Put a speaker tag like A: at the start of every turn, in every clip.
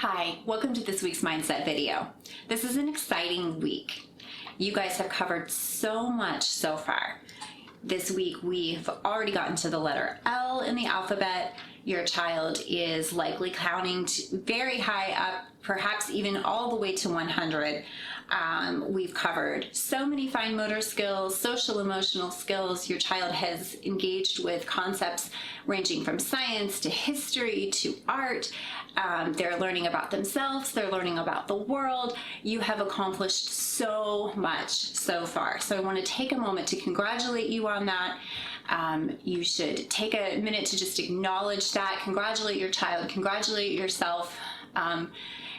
A: Hi, welcome to this week's Mindset video. This is an exciting week. You guys have covered so much so far. This week we've already gotten to the letter L in the alphabet. Your child is likely counting very high up, perhaps even all the way to 100. We've covered so many fine motor skills, social emotional skills. Your child has engaged with concepts ranging from science to history to art. They're learning about themselves. They're learning about the world. You have accomplished so much so far. So I want to take a moment to congratulate you on that. You should take a minute to just acknowledge that, congratulate your child, congratulate yourself.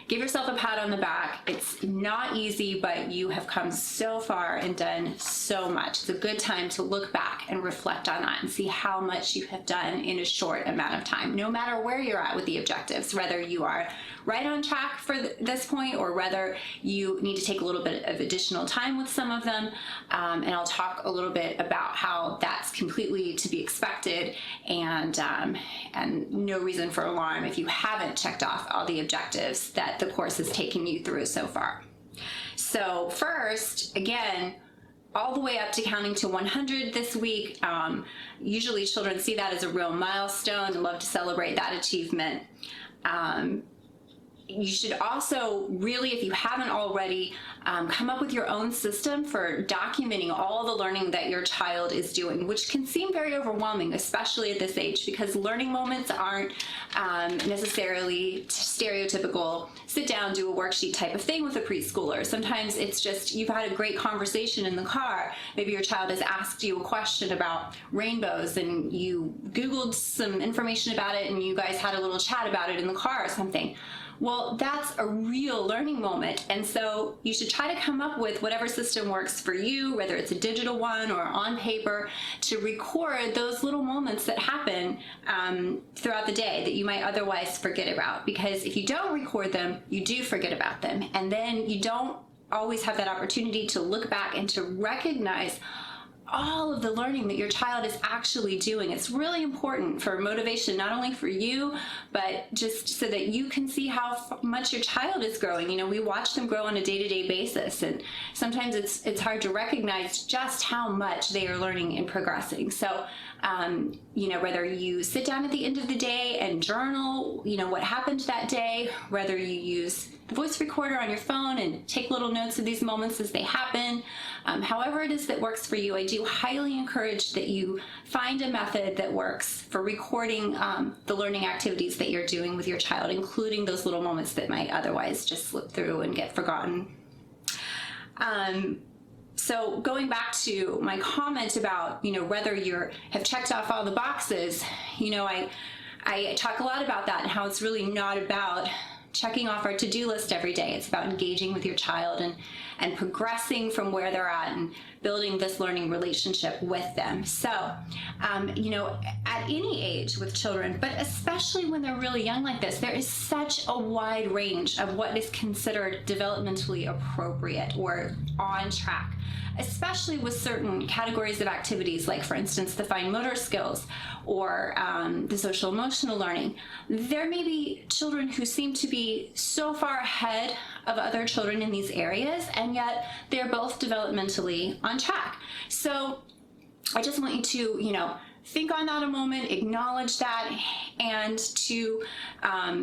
A: Give yourself a pat on the back. It's not easy, but you have come so far and done so much. It's a good time to look back and reflect on that and see how much you have done in a short amount of time, no matter where you're at with the objectives, whether you are right on track for this point or whether you need to take a little bit of additional time with some of them. And I'll talk a little bit about how that's completely to be expected and no reason for alarm if you haven't checked off all the objectives that the course has taken you through so far. So first, again, all the way up to counting to 100 this week. Usually children see that as a real milestone and love to celebrate that achievement. You should also really, if you haven't already, come up with your own system for documenting all the learning that your child is doing, which can seem very overwhelming, especially at this age, because learning moments aren't necessarily stereotypical, sit down, do a worksheet type of thing with a preschooler. Sometimes it's just you've had a great conversation in the car. Maybe your child has asked you a question about rainbows and you Googled some information about it and you guys had a little chat about it in the car or something. Well, that's a real learning moment. And so you should try to come up with whatever system works for you, whether it's a digital one or on paper, to record those little moments that happen throughout the day that you might otherwise forget about. Because if you don't record them, you do forget about them. And then you don't always have that opportunity to look back and to recognize all of the learning that your child is actually doing. It's really important for motivation, not only for you, but just so that you can see how much your child is growing. You know, we watch them grow on a day-to-day basis, and sometimes it's hard to recognize just how much they are learning and progressing. So, you know, whether you sit down at the end of the day and journal, you know, what happened that day, whether you use the voice recorder on your phone and take little notes of these moments as they happen, however it is that works for you, I do highly encourage that you find a method that works for recording the learning activities that you're doing with your child, including those little moments that might otherwise just slip through and get forgotten. So going back to my comment about, you know, whether you have checked off all the boxes, you know, I talk a lot about that and how it's really not about checking off our to-do list every day. It's about engaging with your child and progressing from where they're at and building this learning relationship with them. So, you know, at any age with children, but especially when they're really young like this, there is such a wide range of what is considered developmentally appropriate or on track, especially with certain categories of activities, like for instance, the fine motor skills or the social emotional learning. There may be children who seem to be so far ahead of other children in these areas, and yet they're both developmentally on track. So I just want you to, you know, think on that a moment, acknowledge that, and to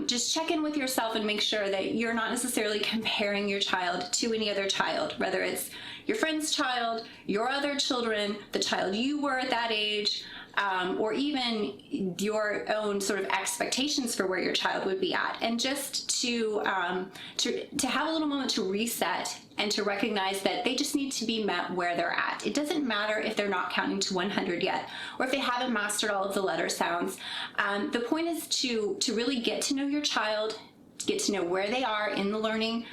A: just check in with yourself and make sure that you're not necessarily comparing your child to any other child, whether it's your friend's child, your other children, the child you were at that age, or even your own sort of expectations for where your child would be at. And just to have a little moment to reset and to recognize that they just need to be met where they're at. It doesn't matter if they're not counting to 100 yet, or if they haven't mastered all of the letter sounds. The point is to really get to know your child, to get to know where they are in the learning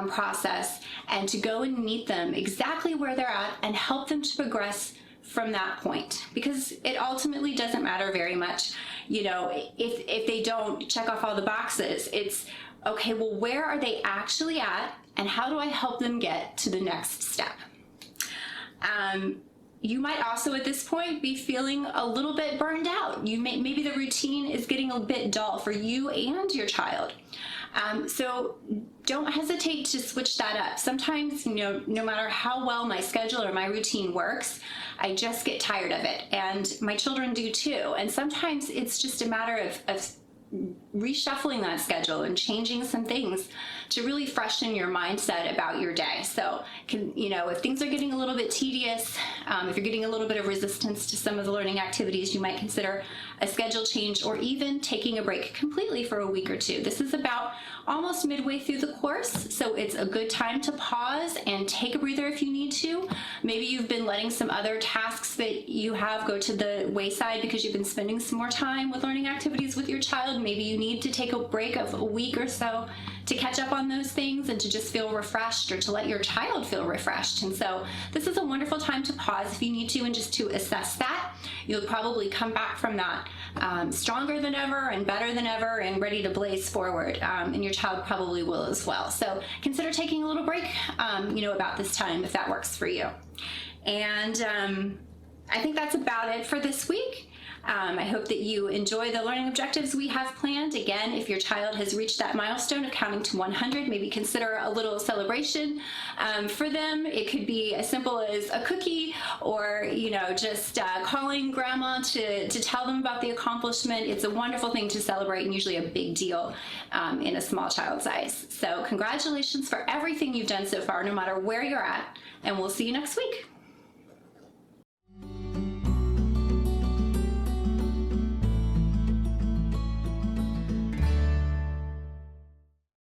A: process, and to go and meet them exactly where they're at and help them to progress from that point, because it ultimately doesn't matter very much, you know, if they don't check off all the boxes. It's okay, well, where are they actually at, and how do I help them get to the next step? You might also at this point be feeling a little bit burned out. Maybe the routine is getting a bit dull for you and your child. So don't hesitate to switch that up. Sometimes, no matter how well my schedule or my routine works, I just get tired of it. And my children do too. And sometimes it's just a matter of reshuffling that schedule and changing some things to really freshen your mindset about your day. So, if things are getting a little bit tedious, if you're getting a little bit of resistance to some of the learning activities, you might consider a schedule change or even taking a break completely for a week or two. This is about almost midway through the course, so it's a good time to pause and take a breather if you need to. Maybe you've been letting some other tasks that you have go to the wayside because you've been spending some more time with learning activities with your child. Maybe you need to take a break of a week or so to catch up on those things and to just feel refreshed, or to let your child feel refreshed. And so this is a wonderful time to pause if you need to, and just to assess that. You'll probably come back from that stronger than ever and better than ever and ready to blaze forward. And your child probably will as well. So consider taking a little break, about this time if that works for you. And I think that's about it for this week. I hope that you enjoy the learning objectives we have planned. Again, if your child has reached that milestone of counting to 100, maybe consider a little celebration for them. It could be as simple as a cookie, or just calling grandma to tell them about the accomplishment. It's a wonderful thing to celebrate, and usually a big deal in a small child's eyes. So congratulations for everything you've done so far, no matter where you're at, and we'll see you next week.